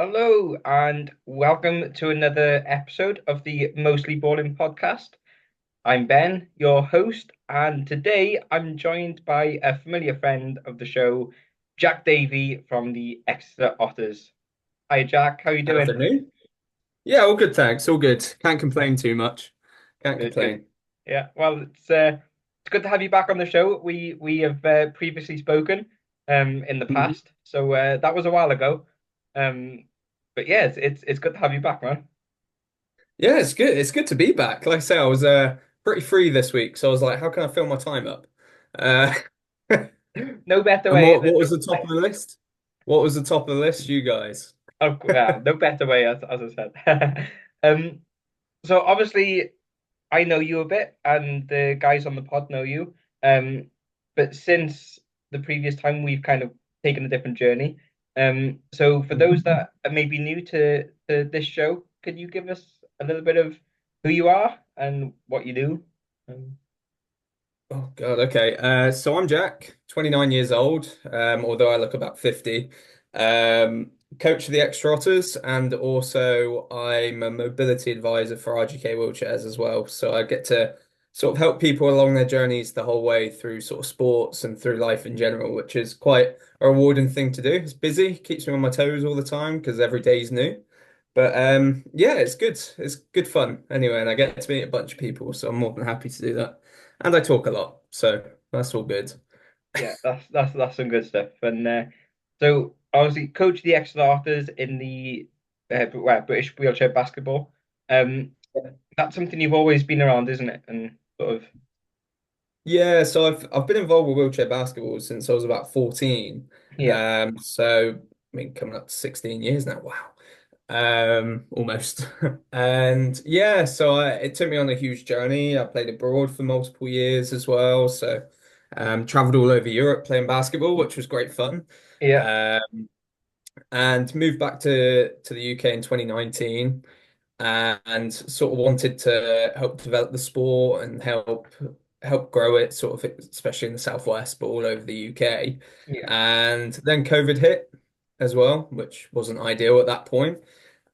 Hello and welcome to another episode of the Mostly Ballin podcast. I'm Ben, your host, and today I'm joined by a familiar friend of the show, Jack Davey from the Exeter Otters. Hi Jack, how you doing? Afternoon. Yeah, all good, thanks. All good. Can't complain too much. Can't Good, good. complain. Yeah, well, it's good to have you back on the show. We have previously spoken in the Mhm. past, so that was a while ago. Um, but yeah, it's good to have you back, man. Yeah, it's good. It's good to be back. Like I say, I was pretty free this week, so I was like, how can I fill my time up? Uh, No better and way. what was the top of the list? What was the top of the list, you guys? No better way, as I said. Um, so obviously, I know you a bit, and the guys on the pod know you. But since the previous time, we've kind of taken a different journey. So for those that are maybe new to this show, could you give us a little bit of who you are and what you do? Um, Oh God, okay. So I'm Jack, 29 years old, although I look about 50. Um, Coach of the Exeter Otters, and also I'm a mobility advisor for RGK wheelchairs as well. So I get to sort of help people along their journeys the whole way through sort of sports and through life in general, which is quite a rewarding thing to do. It's busy, keeps me on my toes all the time because every day's new. But yeah, it's good. It's good fun anyway, and I get to meet a bunch of people, so I'm more than happy to do that. And I talk a lot, so that's all good. yeah, that's some good stuff. And so obviously, coach the Exeter Otters in the British wheelchair basketball. Um, that's something you've always been around, isn't it? And sort of, Yeah, so I've been involved with wheelchair basketball since I was about 14. yeah, So I mean coming up to 16 years now. Wow. Almost. And yeah, so it took me on a huge journey. I played abroad for multiple years as well. So traveled all over Europe playing basketball, which was great fun. yeah, Um, and moved back to the UK in 2019 and sort of wanted to help develop the sport and help grow it, sort of especially in the Southwest, but all over the UK. yeah, And then COVID hit as well, which wasn't ideal at that point.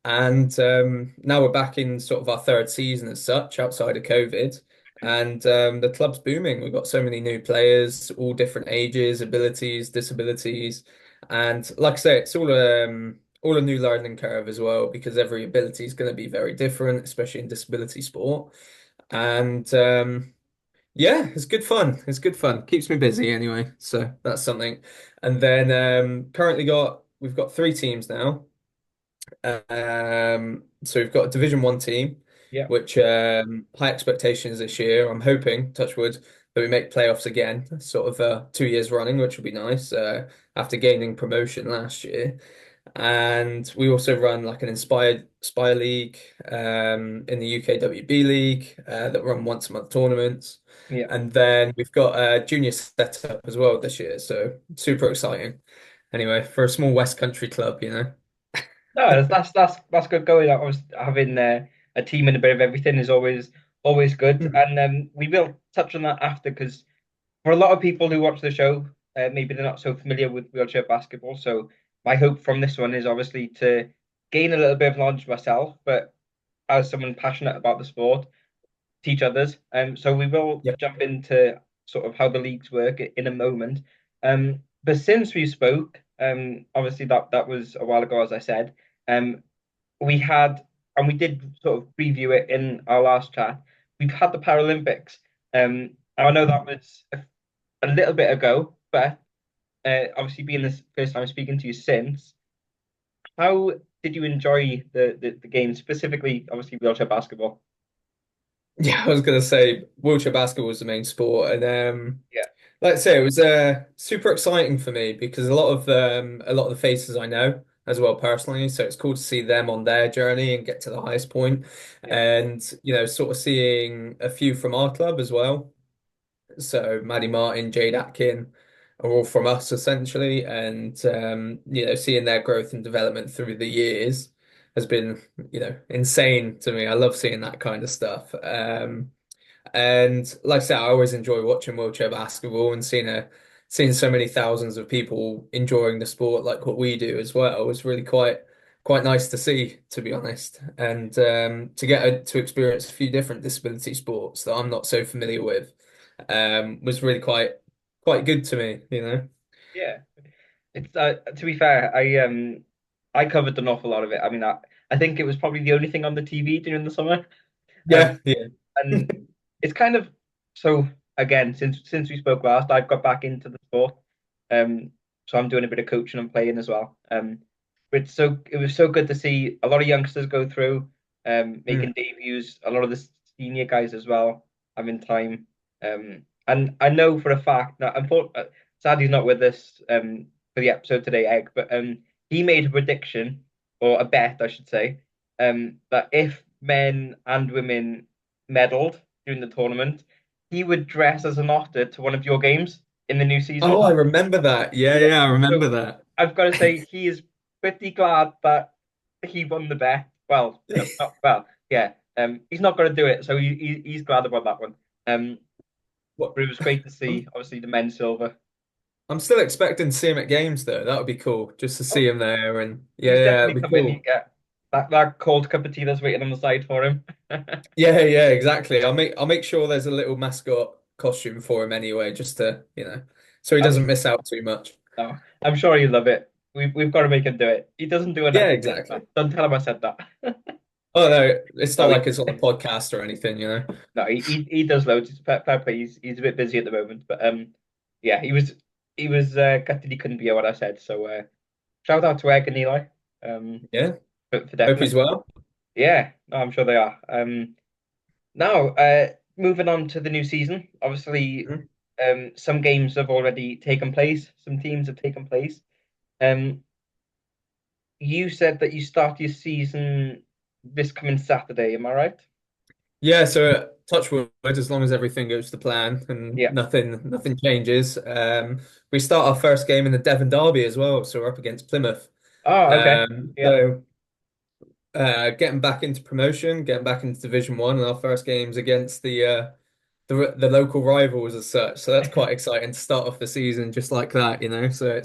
And now we're back in sort of our third season as such, outside of COVID. And the club's booming. We've got so many new players, all different ages, abilities, disabilities. And like I say, it's all a new learning curve as well, because every ability is going to be very different, especially in disability sport. And yeah, it's good fun. It's good fun. Keeps me busy anyway. So that's something. And then currently we've got three teams now. So we've got a Division One team, yeah, which high expectations this year. I'm hoping, touch wood, that we make playoffs again, sort of 2 years running, which would be nice after gaining promotion last year. And we also run like an Inspire League in the UKWB League that run once a month tournaments. yeah. And then we've got a junior setup as well this year, so super exciting. Anyway, for a small West Country club, you know. No, that's good going. I was having a team and a bit of everything is always good, and we will touch on that after because for a lot of people who watch the show, maybe they're not so familiar with wheelchair basketball. So my hope from this one is obviously to gain a little bit of knowledge myself, but as someone passionate about the sport, teach others. So we will Yep. jump into sort of how the leagues work in a moment. But since we spoke, obviously that was a while ago, as I said. Um, we had and we did sort of preview it in our last chat. We've had the Paralympics. I know that was a little bit ago, but obviously being the first time speaking to you since, how did you enjoy the game, specifically, obviously wheelchair basketball? Yeah, I was gonna say wheelchair basketball was the main sport, and Yeah, like I say, it was super exciting for me because a lot of the faces I know as well personally, so it's cool to see them on their journey and get to the highest point, yeah, and sort of seeing a few from our club as well. So Maddie Martin, Jade Atkin are all from us essentially, and seeing their growth and development through the years has been insane to me. I love seeing that kind of stuff. And like I said, I always enjoy watching wheelchair basketball and seeing so many thousands of people enjoying the sport like what we do as well. It's really quite quite nice to see, to be honest, and to get to experience a few different disability sports that I'm not so familiar with was really quite good to me, you know. Yeah. It's to be fair, I covered an awful lot of it. I mean, I think it was probably the only thing on the TV during the summer. Um, Yeah, yeah. and it's kind of so again, since we spoke last, I've got back into the sport. Um, so I'm doing a bit of coaching and playing as well. But it was so good to see a lot of youngsters go through, Mm, making debuts. A lot of the senior guys as well having time. And I know for a fact that sad he's not with us for the episode today, Egg, but he made a prediction or a bet, I should say, that if men and women medaled during the tournament, he would dress as an otter to one of your games in the new season. Oh, I remember that. Yeah, Yeah. yeah, I remember So that. I've got to say he is pretty glad that he won the bet. Well, no, not well. Yeah. He's not going to do it, so he's glad about that one. Um, What? but it was great to I'm see, obviously, the men's silver. I'm still expecting to see him at games though. That would be cool, just to see Oh, him there, and yeah, he's yeah, definitely it'd be come in. cool. Yeah, that cold cup of tea that's waiting on the side for him. Yeah, yeah, exactly. I'll make sure there's a little mascot costume for him anyway, just to, so he I'm doesn't miss out too much. no, I'm sure he'll love it. We've got to make him do it. He doesn't do enough. Yeah, exactly. Don't tell him I said that. Oh no, it's not No, like it's on a podcast or anything, you know. no, he does loads. He's fair play. He's a bit busy at the moment, but yeah, he was gutted he couldn't be at what I said. So shout out to Egg and Eli, um, Yeah, for hope he's definite. well. Yeah, no, I'm sure they are. Now moving on to the new season. Obviously, Mhm. some games have already taken place. Some teams have taken place. Um, you said that you start your season this coming Saturday. Am I right? Yeah, so touch wood, as long as everything goes to plan and Yeah. nothing changes. We start our first game in the Devon Derby as well, so we're up against Plymouth. Oh, okay. Um, Yeah. so getting back into promotion, getting back into Division One, and our first games against the local rivals as such. So that's quite exciting to start off the season just like that, you know. So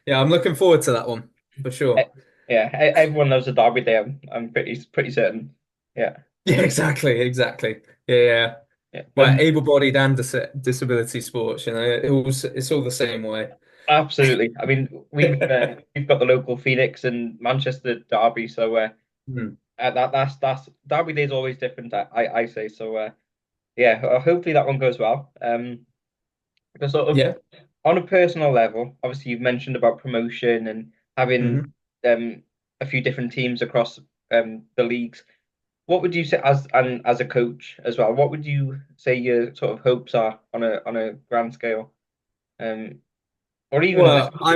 yeah, I'm looking forward to that one for Eh, sure. Yeah, everyone knows the Derby Day. I'm pretty certain. Yeah, Yeah, exactly, exactly. Yeah, yeah. yeah. Well, able-bodied and disability sports, you know, it's all the same way. Absolutely. I mean, we've got the local Phoenix and Manchester Derby, so Hmm. that's Derby Day is always different. I say so. Yeah, hopefully that one goes well. Because sort of Yeah. on a personal level, obviously you've mentioned about promotion and having Hmm. um a few different teams across the leagues. What would you say as a coach as well? What would you say your sort of hopes are on a grand scale, um, or even on a Well, small?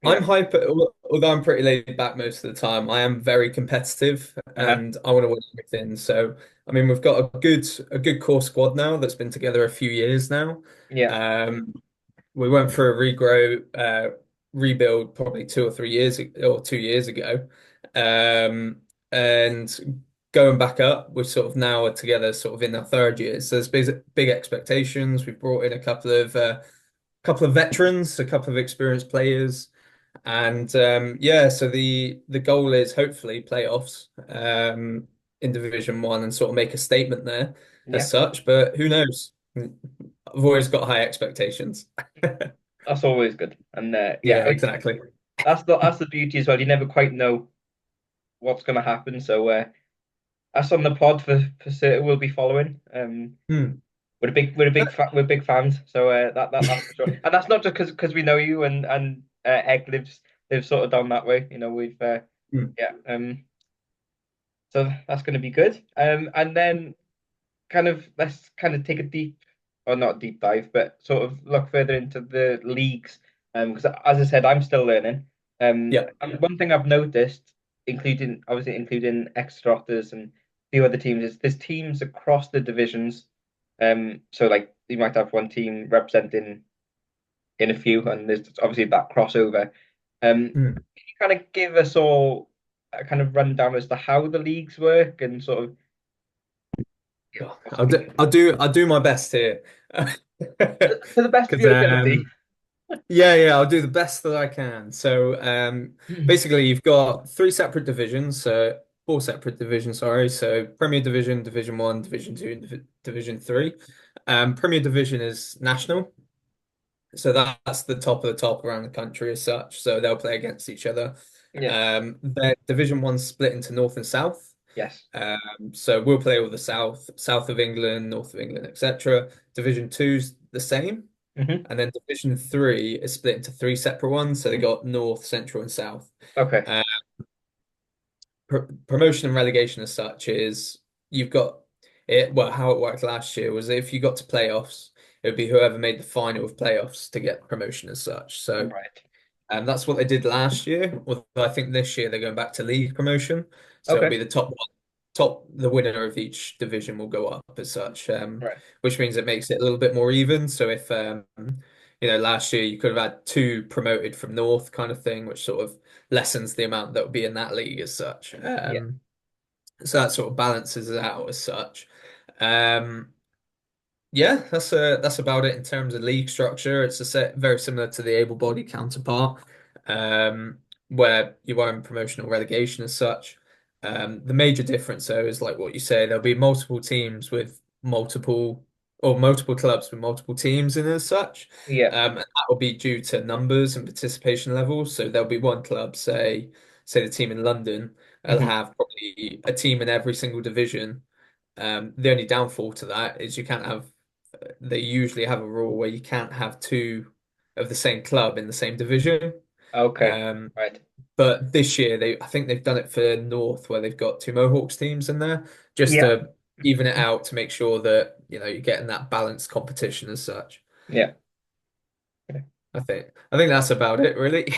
I'm Yeah. hyper, although I'm pretty laid back most of the time. I am very competitive Uh-huh. and I want to win everything. So, I mean, we've got a good core squad now that's been together a few years now. Yeah. Um, we went for a rebuild probably 2 or 3 years or 2 years ago. And going back up, we're sort of now are together sort of in our third year. So there's big expectations. We've brought in a couple of veterans, a couple of experienced players. And yeah, so the goal is hopefully playoffs in Division One and sort of make a statement there as Yeah. such. But who knows? I've always got high expectations. That's always good. And yeah, Yeah, exactly. that's the beauty as well. You never quite know what's going to happen. So us on the pod for certain we'll be following. Hmm. We're big fans. So that's for sure. And that's not just because we know you and Egg lives sort of down that way. You know, we've Hmm. yeah. So that's going to be good. And then kind of let's kind of take a deep, or not deep dive, but sort of look further into the leagues. Because as I said, I'm still learning. Yeah. And one thing I've noticed, including Exeter Otters and a few other teams, is there's teams across the divisions. So like you might have one team representing in a few, and there's obviously that crossover. Hmm. Can you kind of give us all a kind of rundown as to how the leagues work and sort of God, I'll do my best here. to the best of Because your ability? Yeah, I'll do the best that I can. So, basically, you've got three separate divisions, four separate divisions, sorry. So, Premier Division, Division One, Division Two, and Division Three. Premier Division is national, so that's the top of the top around the country as such. So they'll play against each other. Yeah. Then Division One's split into North and South. Yes. So we'll play all the South of England, North of England, etc. Division Two's the same. Hmm. And then Division Three is split into three separate ones. So they got North, Central, and South. Okay. Uh, Promotion and relegation as such is you've got it. Well, how it worked last year was if you got to playoffs, it would be whoever made the final of playoffs to get promotion as such. So Right. that's what they did last year. Although I think this year they're going back to league promotion. So it'll Okay. be the top one, the winner of each division will go up as such, Right. which means it makes it a little bit more even. So if last year you could have had two promoted from North kind of thing, which sort of lessens the amount that would be in that league as such. Yeah. So that sort of balances it out as such. Um, yeah, that's about it in terms of league structure. It's a set very similar to the able-bodied counterpart, um, where you are in promotional relegation as such. The major difference though is like what you say, there'll be multiple teams with multiple clubs with multiple teams in as such. Yeah. And that will be due to numbers and participation levels. So there'll be one club, say the team in London, will Hmm. have probably a team in every single division. The only downfall to that is you can't have they usually have a rule where you can't have two of the same club in the same division. Okay. Um, Right. but this year I think they've done it for North where they've got two Mohawks teams in there just Yeah. to even it out to make sure that you're getting that balanced competition as such. Yeah. I think that's about it really.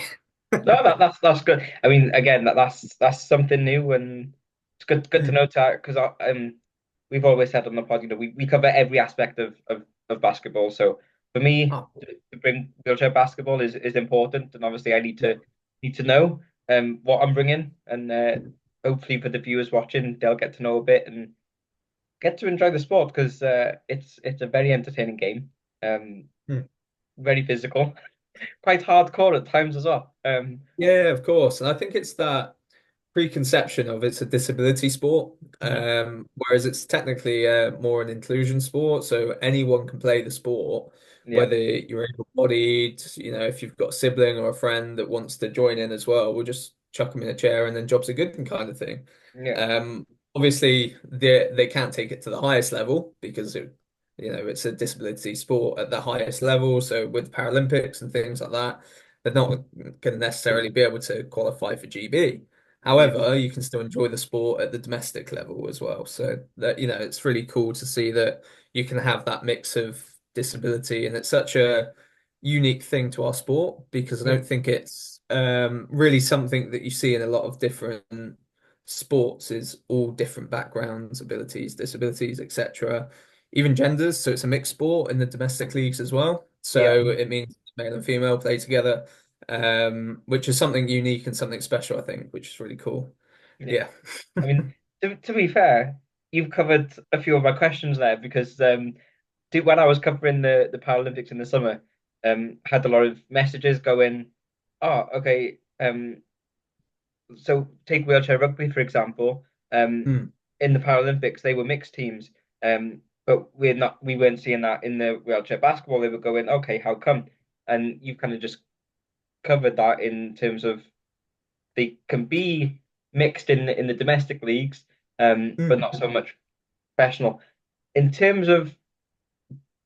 No, that's good. I mean, again, that's something new, and it's good to know because we've always said on the pod, we cover every aspect of basketball. So for me, Oh, to bring wheelchair basketball is important, and obviously I need to know what I'm bringing, and hopefully for the viewers watching, they'll get to know a bit and get to enjoy the sport because it's a very entertaining game, um, yeah. very physical, quite hardcore at times as well. Yeah, of course. And I think it's that preconception of it's a disability sport, Mhm. whereas it's technically more an inclusion sport. So anyone can play the sport, Yeah, whether you're able-bodied, if you've got a sibling or a friend that wants to join in as well, we'll just chuck them in a chair and then jobs are good and kind of thing. yeah, Obviously, they can't take it to the highest level because it's a disability sport at the highest level. So with Paralympics and things like that, they're not going to necessarily be able to qualify for GB. yeah, However, you can still enjoy the sport at the domestic level as well. So that it's really cool to see that you can have that mix of disability, and it's such a unique thing to our sport because I yeah, don't think it's really something that you see in a lot of different sports. Is all different backgrounds, abilities, disabilities, etc. Even genders. So it's a mixed sport in the domestic leagues as well. yeah, So it means male and female play together, which is something unique and something special, I think, which is really cool. yeah. Yeah. I mean, to be fair, you've covered a few of my questions there because when I was covering the Paralympics in the summer, I had a lot of messages going, oh, okay, so take wheelchair rugby for example. Hmm. In the Paralympics, they were mixed teams, but we weren't seeing that in the wheelchair basketball. They were going, okay, how come? And you've kind of just covered that in terms of they can be mixed in the domestic leagues, but Hmm. not so much professional. In terms of,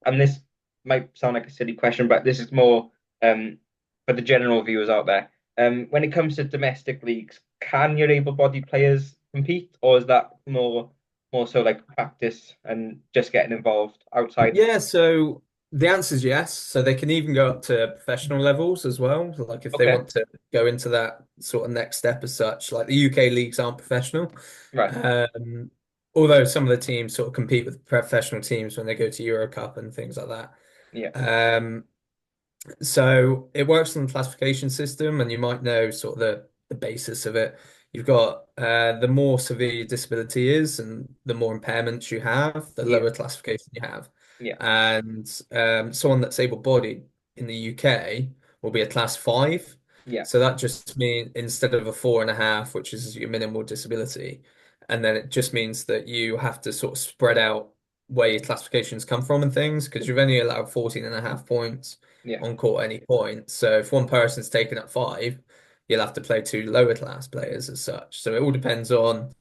and this might sound like a silly question, but this is more for the general viewers out there. When it comes to domestic leagues, can your able-bodied players compete, or is that more so like practice and just getting involved outside? Yeah, so the answer is yes. So they can even go up to professional levels as well. Like if they Okay, want to go into that sort of next step as such, like the UK leagues aren't professional. right, Um, Although some of the teams sort of compete with professional teams when they go to Euro Cup and things like that. yeah, Um, So it works on the classification system, and you might know sort of the basis of it. You've got the more severe your disability is, and the more impairments you have, the yeah, lower classification you have. yeah, And someone that's able-bodied in the UK. will be a class five. Yeah, So that just means instead of a 4.5, which is your minimal disability, and then it just means that you have to sort of spread out where your classifications come from and things, because you've only allowed 14.5 points yeah, on court at any point. So if one person's taken up five, you'll have to play two lower class players as such. So it all depends on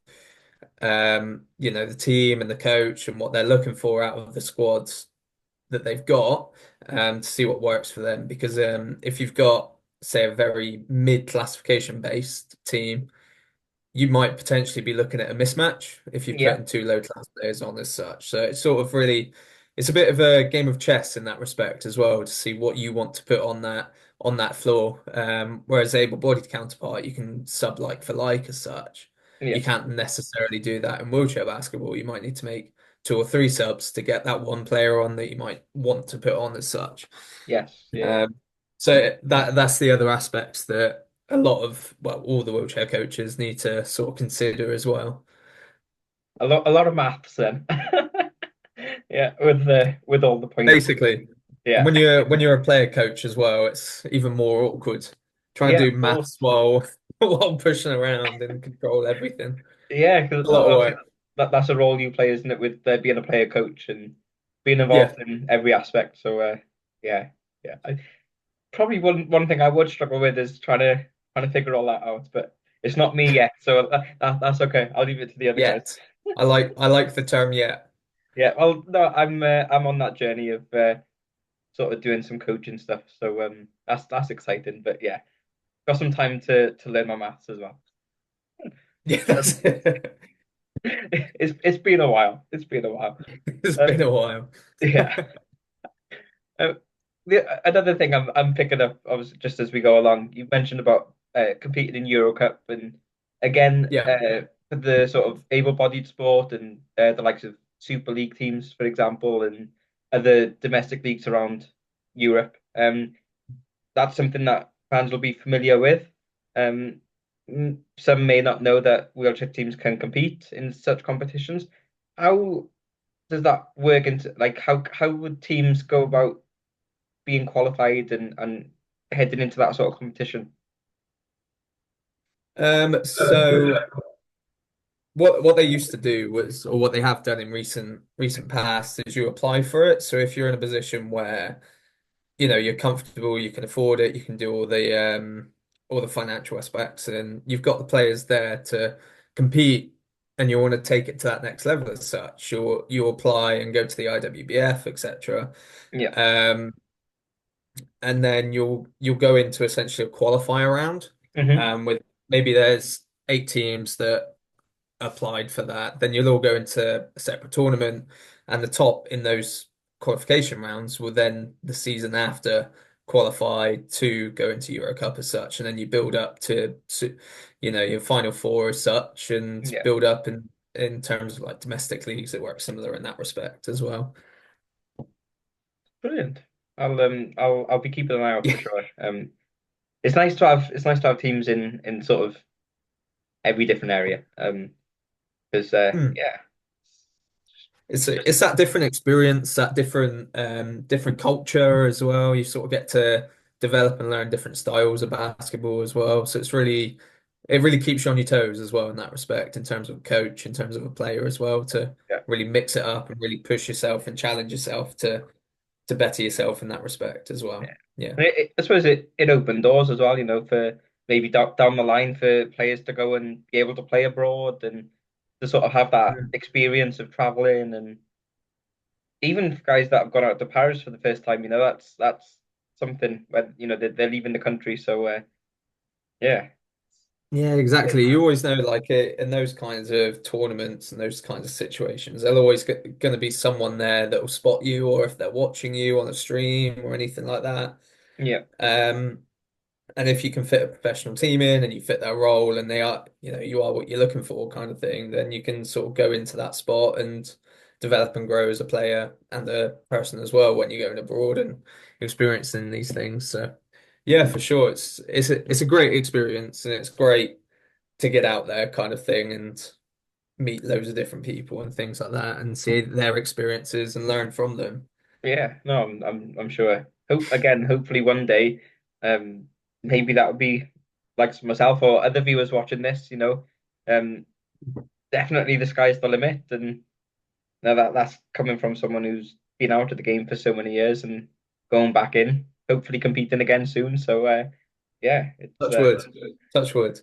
the team and the coach and what they're looking for out of the squads that they've got, to see what works for them. Because if you've got, say, a very mid classification based team, you might potentially be looking at a mismatch if you're yeah, putting two low class players on as such. So it's sort of really, it's a bit of a game of chess in that respect as well to see what you want to put on that floor. Whereas able-bodied counterpart, you can sub like for like as such. yeah. You can't necessarily do that in wheelchair basketball. You might need to make two or three subs to get that one player on that you might want to put on as such. Yes, yeah. Um, so that's the other aspects that a lot of, well, all the wheelchair coaches need to sort of consider as well. A lot of maths then. Yeah, with all the points. Basically, and Yeah. when you're a player coach as well, it's even more awkward trying Yeah, to of do course. maths while while pushing around and control everything. Yeah, because A lot of obviously work. that's a role you play, isn't it, with being a player coach and being Yeah. involved in every aspect. So yeah, yeah. Probably one thing I would struggle with is trying to figure all that out, but it's not me yet, so that's okay. I'll leave it to the other guys. Yet. I like the term yet. Yeah, well, no, I'm on that journey of sort of doing some coaching stuff, so that's exciting. But yeah, got some time to learn my maths as well. Yeah, Um, that's it. it's been a while. It's been a while. It's been Um, a while. yeah. Uh, another thing I'm picking up, obviously, just as we go along, you mentioned about competing in Euro Cup, and again, Yeah. for the sort of able-bodied sport and the likes of Super League teams, for example, and other domestic leagues around Europe. That's something that fans will be familiar with. Um, some may not know that wheelchair teams can compete in such competitions. How does that work into like how would teams go about being qualified and heading into that sort of competition? So what they used to do was, or what they have done in recent past, is you apply for it. So if you're in a position where you're comfortable, you can afford it, you can do all the financial aspects, and you've got the players there to compete, and you want to take it to that next level as such. You apply and go to the IWBF, etc. Yeah. Um, and then you'll go into essentially a qualifier round, Hmm. with maybe there's 8 teams that applied for that, then you'll all go into a separate tournament, and the top in those qualification rounds will then the season after qualify to go into Euro Cup as such, and then you build up to your final four as such, and Yeah. build up in terms of like domestic leagues that work similar in that respect as well. Brilliant. I'll be keeping an eye out for sure. It's nice to have teams in sort of every different area. Because Hmm. yeah, It's just it's that different experience, that different culture as well. You sort of get to develop and learn different styles of basketball as well. So it really keeps you on your toes as well in that respect, in terms of a coach, in terms of a player as well, to yeah. really mix it up and really push yourself and challenge yourself to better yourself in that respect as Yeah. well. Yeah. I suppose it opened doors as well, for maybe down the line for players to go and be able to play abroad and to sort of have that Mm. experience of traveling and even for guys that have gone out to Paris for the first time, that's something when they're leaving the country. So yeah, Yeah, exactly. You always know, like in those kinds of tournaments and those kinds of situations, there'll always going to be someone there that will spot you, or if they're watching you on a stream or anything like that. yeah, Um, and if you can fit a professional team in and you fit their role and you are what you're looking for kind of thing, then you can sort of go into that spot and develop and grow as a player and a person as well when you're going abroad and experiencing these things. So yeah, for sure. It's a great experience, and it's great to get out there kind of thing and meet loads of different people and things like that and see their experiences and learn from them. yeah. No, I'm sure. Hopefully one day. Maybe that would be like for myself or other viewers watching this, um, definitely the sky's the limit. And now that's coming from someone who's been out of the game for so many years and going back in, hopefully competing again soon. So yeah, it's Touch wood. Touch wood.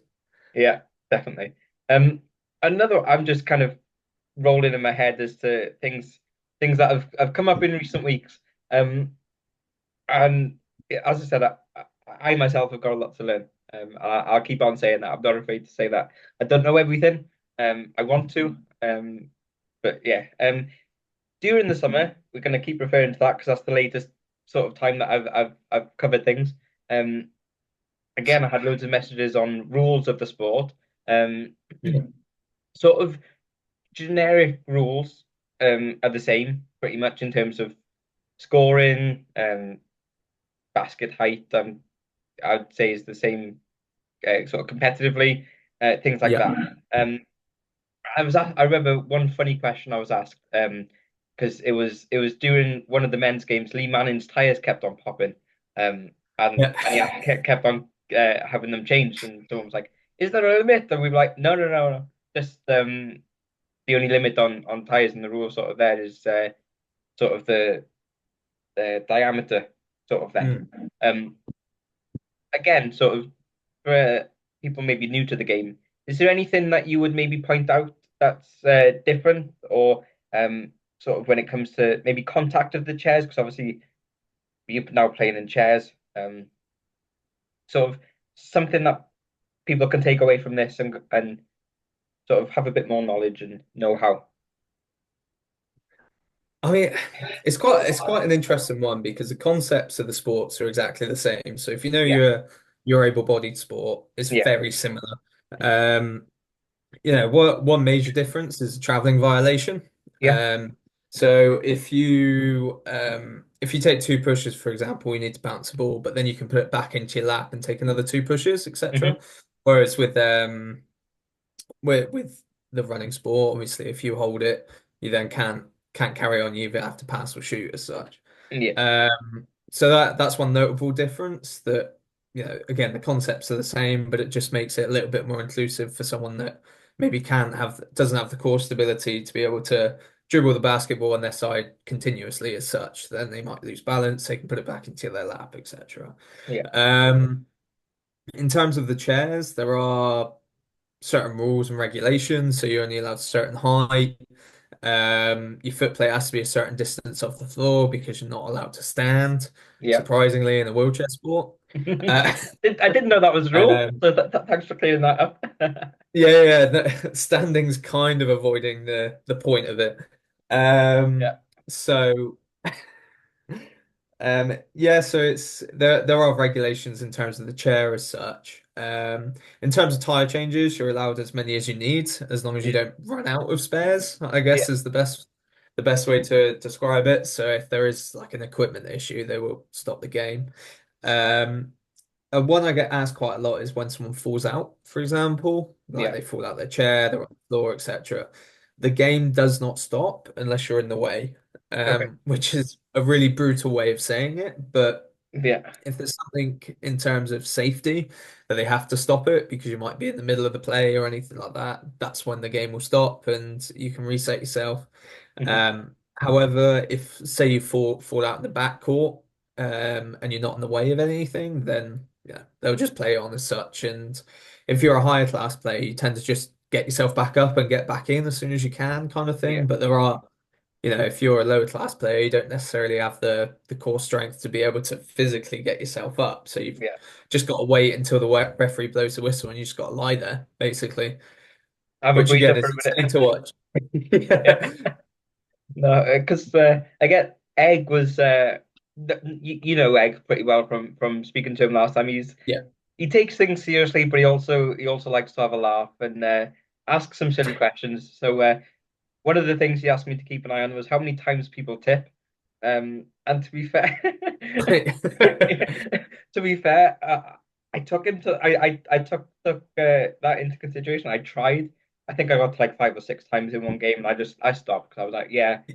yeah, definitely. Um, I'm just kind of rolling in my head as to things that have come up in recent weeks. Um, and as I said, I myself have got a lot to learn. I'll keep on saying that. I'm not afraid to say that. I don't know everything. I want to. But yeah. During the summer, we're going to keep referring to that because that's the latest sort of time that I've covered things. Um, Again, I had loads of messages on rules of the sport. Um, Yeah. Sort of generic rules are the same pretty much in terms of scoring, basket height. I'd say is the same sort of competitively, things like Yeah. that. Um, I remember one funny question I was asked because it was during one of the men's games. Lee Manning's tires kept on popping, and he Yeah. kept on having them changed. And someone was like, "Is there a limit?" And we were like, "No, no, no, no. Just the only limit on tires and the rule sort of there is sort of the diameter sort of there." Mm. Um, Again, sort of for people maybe new to the game, is there anything that you would maybe point out that's different or sort of when it comes to maybe contact of the chairs? Because obviously you're now playing in chairs, sort of something that people can take away from this and sort of have a bit more knowledge and know how. I mean, it's quite an interesting one because the concepts of the sports are exactly the same. So if you know Yeah, your able-bodied sport, it's yeah, very similar. Um, what one major difference is a traveling violation. yeah. So if you take two pushes, for example, you need to bounce a ball, but then you can put it back into your lap and take another two pushes, etc. Hmm. Whereas with the running sport, obviously, if you hold it, you then can't carry on. You either have to pass or shoot as such. Yeah, So that's one notable difference that, again, the concepts are the same, but it just makes it a little bit more inclusive for someone that maybe doesn't have the core stability to be able to dribble the basketball on their side continuously as such. Then they might lose balance, they can put it back into their lap, etc. yeah, Um, in terms of the chairs, there are certain rules and regulations, so you're only allowed a certain height. Your foot plate has to be a certain distance off the floor because you're not allowed to stand, yeah. surprisingly, in a wheelchair sport. Uh, I didn't know that was a rule, um, so thanks for clearing that up. yeah, standing's kind of avoiding the point of it. Yeah, So yeah, so there are regulations in terms of the chair as such. In terms of tire changes, you're allowed as many as you need, as long as you yeah, don't run out of spares, I yeah, guess is the best way to describe it. So if there is like an equipment issue, they will stop the game. Um, and one I get asked quite a lot is when someone falls out, for example, like yeah. they fall out their chair, they're on the floor, etc. The game does not stop unless you're in the way, Okay. which is a really brutal way of saying it. But Yeah, if there's something in terms of safety that they have to stop it because you might be in the middle of the play or anything like that, that's when the game will stop and you can reset yourself. hmm, However, if say you fall out in the back court, and you're not in the way of anything, then yeah, they'll just play on as such. And if you're a higher class player, you tend to just get yourself back up and get back in as soon as you can, kind of yeah, thing. But there are, if you're a lower class player, you don't necessarily have the core strength to be able to physically get yourself up. So you've yeah. just got to wait until the referee blows the whistle and you just got to lie there, basically. Have a Which again breather for is a insane minute. to watch. Yeah. Yeah. No, because I get Egg was you know Egg pretty well from speaking to him last time. Yeah. He takes things seriously, but he also likes to have a laugh and ask some silly questions. So one of the things he asked me to keep an eye on was how many times people tip. And to be fair, to be fair, I took him to I took that into consideration. I tried. I think I got to like 5 or 6 times in one game, and I stopped because I was like, yeah, You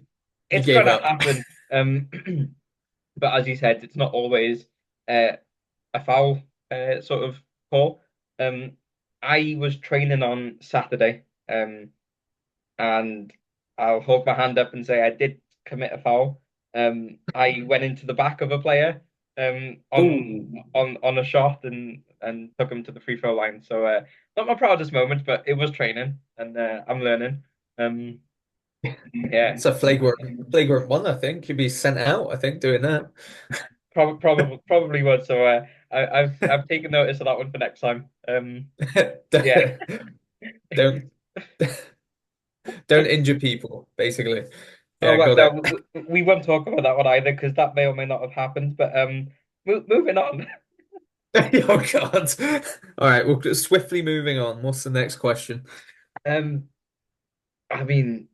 it's gave gonna up. happen. But as you said, it's not always. Uh, a foul sort of call. Um, I was training on Saturday, and I'll hold my hand up and say I did commit a foul. I went into the back of a player Oh, on a shot and took him to the free throw line. So not my proudest moment, but it was training and I'm learning. Um, yeah, it's a flagrant one, I think. You'd be sent out, I think, doing that. probably would. So I've taken notice of that one for next time. Yeah. Don't don't injure people, basically. Oh, Yeah, well, got no, it. we won't talk about that one either because that may or may not have happened. But moving on. Oh God. All right, well, swiftly moving on. What's the next question? Um, I mean,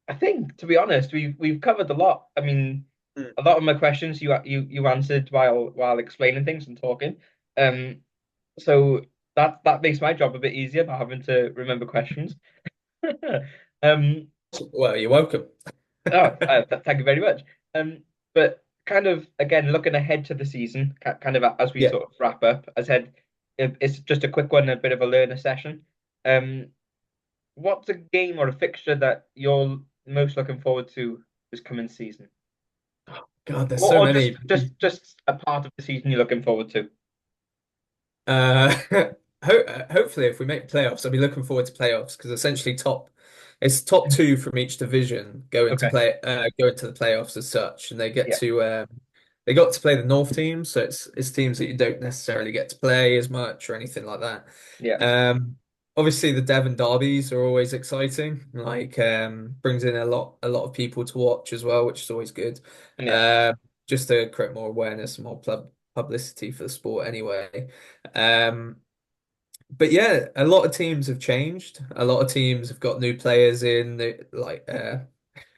I think to be honest, we've covered a lot. I mean, Hmm. a lot of my questions you answered while explaining things and talking. Um, so that makes my job a bit easier, not having to remember questions. Um, Well, you're welcome. oh, thank you very much. But kind of again looking ahead to the season, kind of as we Yeah. sort of wrap up, as I said, it's just a quick one, a bit of a learner session. Um, what's a game or a fixture that you're most looking forward to this coming season? God, there's Or, so or many. just a part of the season you're looking forward to. Uh, hopefully, if we make playoffs, I'll be looking forward to playoffs because essentially it's top two from each division Okay. go into the playoffs as such, and Yeah. they got to play the North teams, so it's teams that you don't necessarily get to play as much or anything like that. Yeah. Um, obviously the Devon derbies are always exciting, like brings in a lot of people to watch as well, which is always good. Yeah. Um, just to create more awareness and more publicity for the sport anyway. Um, but yeah, a lot of teams have changed. A lot of teams have got new players in,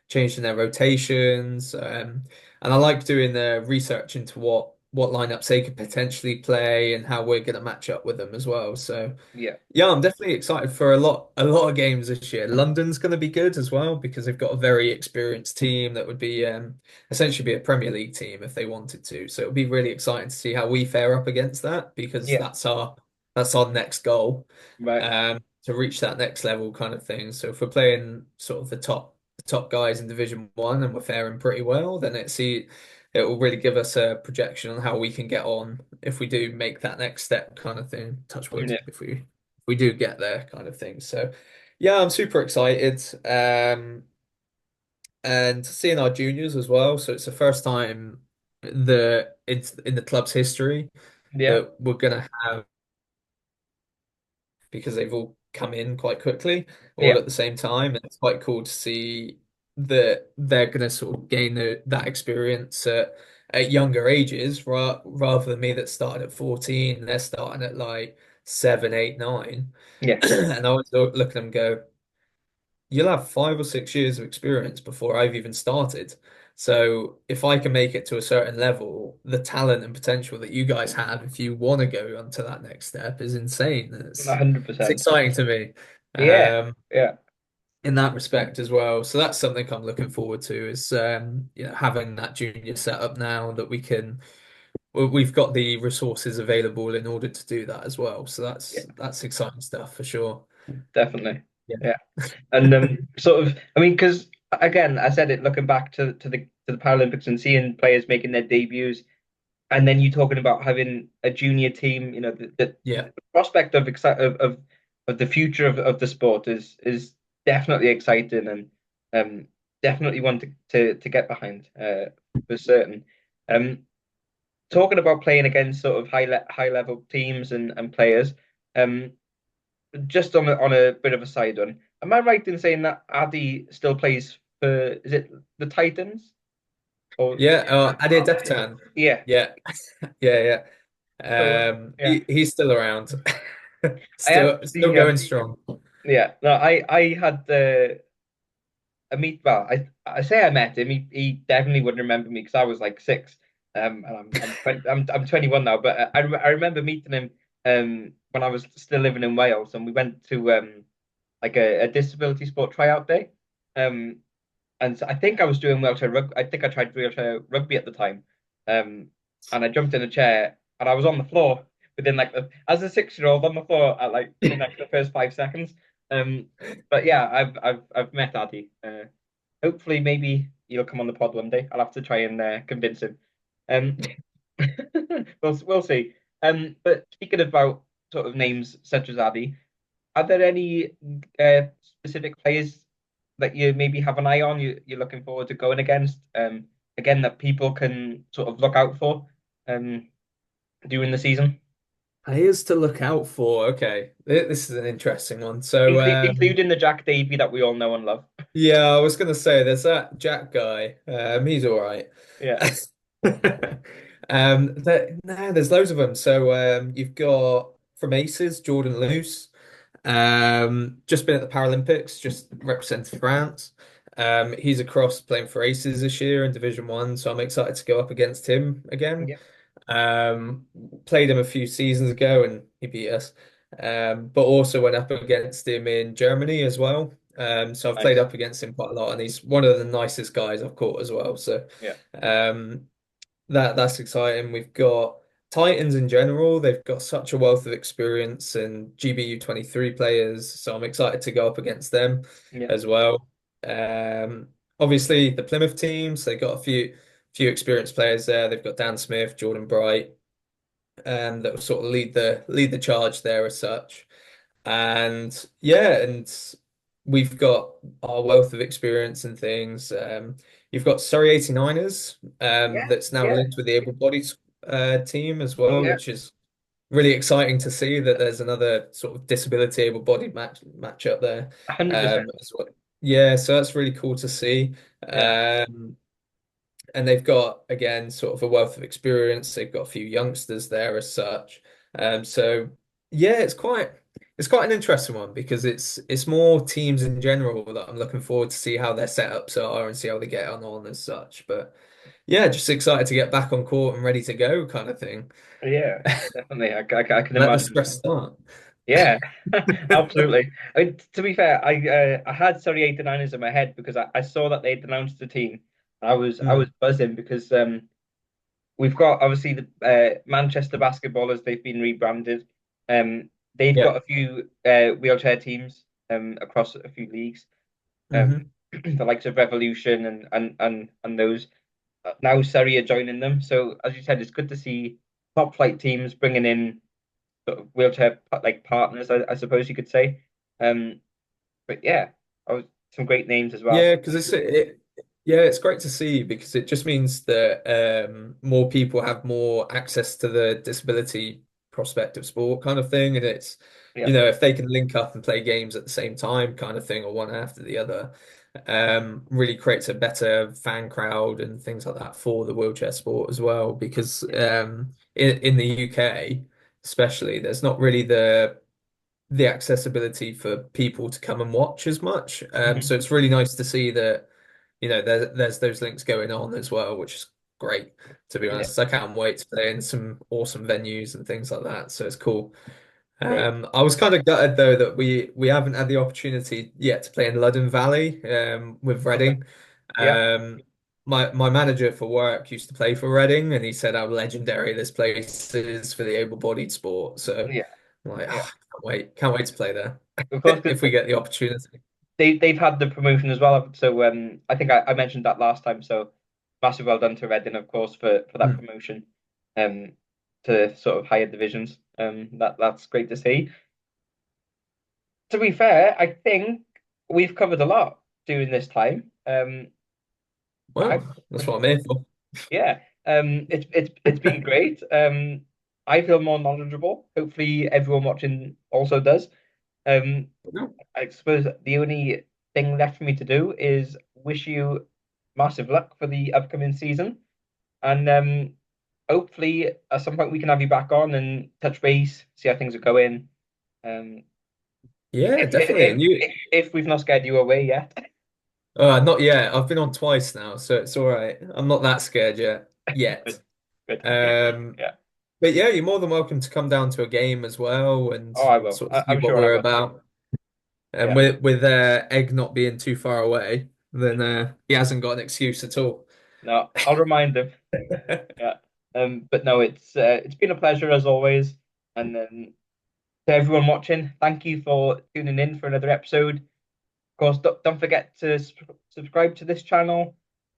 changing their rotations. And I like doing the research into what lineups they could potentially play and how we're going to match up with them as well. So Yeah. yeah, I'm definitely excited for a lot of games this year. London's going to be good as well because they've got a very experienced team that would be essentially be a Premier League team if they wanted to. So it'll be really exciting to see how we fare up against that because Yeah. that's our next goal, Right. to reach that next level kind of thing. So if we're playing sort of the top guys in Division One and we're faring pretty well, then it will really give us a projection on how we can get on if we do make that next step kind of thing. Touch wood, Yeah. if we do get there kind of thing. So yeah, I'm super excited. And seeing our juniors as well. So it's the first time in the club's history Yeah. that we're gonna have because they've all come in quite quickly, all Yeah. at the same time. And it's quite cool to see that they're going to sort of gain that experience at younger ages, rather than me that started at 14. They're starting at like 7, 8, 9. Yeah. And I always look at them and go, you'll have 5 or 6 years of experience before I've even started. So if I can make it to a certain level, the talent and potential that you guys have, if you want to go onto that next step, is insane. It's 100%. exciting to me, Yeah. um, Yeah. in that respect as well. So that's something I'm looking forward to is having that junior setup now that we've got the resources available in order to do that as well. So Yeah. that's exciting stuff for sure. Definitely. Yeah. Yeah. And sort of, I mean, because again, I said it looking back to the Paralympics and seeing players making their debuts, and then you talking about having a junior team, Yeah. the prospect of the future of the sport is definitely exciting and definitely one to get behind for certain. Um, talking about playing against sort of high level teams and players, um, just on a bit of a side one, am I right in saying that Addy still plays for, is it the Titans? Or Yeah. Ade Dephtan. yeah. Yeah. Yeah. So Yeah. yeah, He's still around. I Still actually going strong. yeah, no, I had a meet. Well, I say I met him. He definitely wouldn't remember me because I was like 6. And I'm 21 now. But I remember meeting him when I was still living in Wales, and we went to like a disability sport tryout day. Um, and so I think I was doing wheelchair rugby. I think I tried wheelchair rugby at the time. Um, and I jumped in a chair. and I was on the floor within like as a 6-year-old on the floor at like within like the first 5 seconds. Um, but yeah, I've met Addy. Hopefully, maybe he'll come on the pod one day. I'll have to try and convince him. Um, we'll see. But speaking about sort of names such as Addy, are there any specific players that you maybe have an eye on, you're looking forward to going against? Again, that people can sort of look out for um, during the season, Players to look out for. Okay, this is an interesting one. So, including the Jack Davey that we all know and love. yeah, I was gonna say there's that Jack guy. He's all right. Yeah, No, there's loads of them. So, you've got from Aces, Jordan Luce. Just been at the Paralympics, just represented France. He's across playing for Aces this year in Division One, so I'm excited to go up against him again. yeah, Um, Played him a few seasons ago and he beat us. But also went up against him in Germany as well. So I've played nice. up against him quite a lot, and he's one of the nicest guys I've caught as well. So Yeah, um, that's exciting. We've got Titans in general. They've got such a wealth of experience and GBU 23 players. So I'm excited to go up against them yeah, as well. Obviously the Plymouth teams, they got a few experienced players there. They've got Dan Smith, Jordan Bright, that will sort of lead the charge there as such. And yeah, and we've got our wealth of experience and things. You've got Surrey 89ers, yeah, that's now yeah. linked with the able-bodied team as Oh well, yeah, which is really exciting to see that there's another sort of disability able-bodied match up there. 100%. As well. Yeah, so that's really cool to see. Yeah, And they've got again sort of a wealth of experience. They've got a few youngsters there as such. So yeah, it's quite an interesting one because it's more teams in general that I'm looking forward to see how their setups are and see how they get on as such. But yeah, just excited to get back on court and ready to go kind of thing. yeah, definitely. I can Let the imagine. stress start. Yeah, absolutely. To be fair, I had Surrey 89ers in my head because I saw that they'd announced the team. I was Mm, buzzing because we've got obviously the Manchester basketballers. They've been rebranded. They've yeah. got a few wheelchair teams across a few leagues. Hmm. The likes of Revolution and those. Now Surrey are joining them. So as you said, it's good to see top flight teams bringing in sort of wheelchair like partners, I suppose you could say. Um, but yeah, some great names as well. Yeah, because yeah, it's great to see because it just means that more people have more access to the disability prospect of sport kind of thing. And it's, Yeah, if they can link up and play games at the same time kind of thing or one after the other, really creates a better fan crowd and things like that for the wheelchair sport as well. Because yeah, in the UK, especially, there's not really the accessibility for people to come and watch as much. mhm. So it's really nice to see that, there's those links going on as well, which is great, to be Yeah, honest. I can't wait to play in some awesome venues and things like that. So it's cool. great. I was kind of gutted though that we haven't had the opportunity yet to play in Ludden Valley with Okay. Reading. Yeah, Um, my manager for work used to play for Reading, and he said how legendary this place is for the able-bodied sport. So yeah, I'm like, yeah. can't wait to play there Of course, if we get the opportunity. they've had the promotion as well. So I think I mentioned that last time. So massive well done to Reading, of course, for that Mm. promotion um to sort of higher divisions. That's great to see. To be fair, I think we've covered a lot during this time. I Well, that's what I'm here for. Yeah, it's been great. I feel more knowledgeable. Hopefully, everyone watching also does. Um, I suppose the only thing left for me to do is wish you massive luck for the upcoming season, and hopefully at some point we can have you back on and touch base, see how things are going. Um, Yeah, if definitely. if And you, if we've not scared you away yet, not yet. I've been on twice now, so it's all right. I'm not that scared yet. Yet. good, good, Um, yeah. but yeah, you're more than welcome to come down to a game as well and Oh, I will. sort of see I'm what sure I we're will. about. And Yeah. with Egg not being too far away, then he hasn't got an excuse at all. No, I'll remind them. Yeah. But no, it's been a pleasure as always. And to everyone watching, thank you for tuning in for another episode. Of course, don't forget to subscribe to this channel,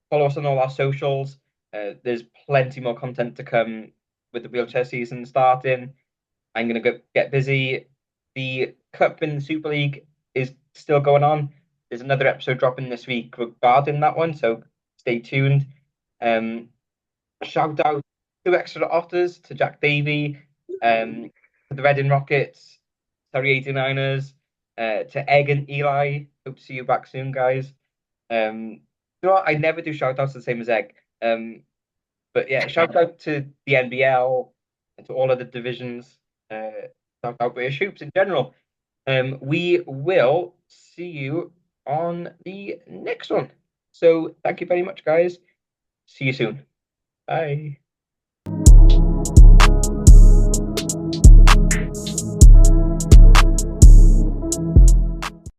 follow us on all our socials. There's plenty more content to come with the wheelchair season starting. I'm gonna get busy. The Cup in the Super League is still going on. There's another episode dropping this week regarding that one, so stay tuned. Um, Shout out to Exeter Otters, to Jack Davey, to the Reading Rockets, Surrey 89ers, to Egg and Eli. Hope to see you back soon, guys. You know what? I never do shout outs the same as Egg. But yeah, shout out to the NBL and to all of the divisions. Uh, Shout out British hoops in general. We will see you on the next one. So thank you very much, guys. See you soon. Bye.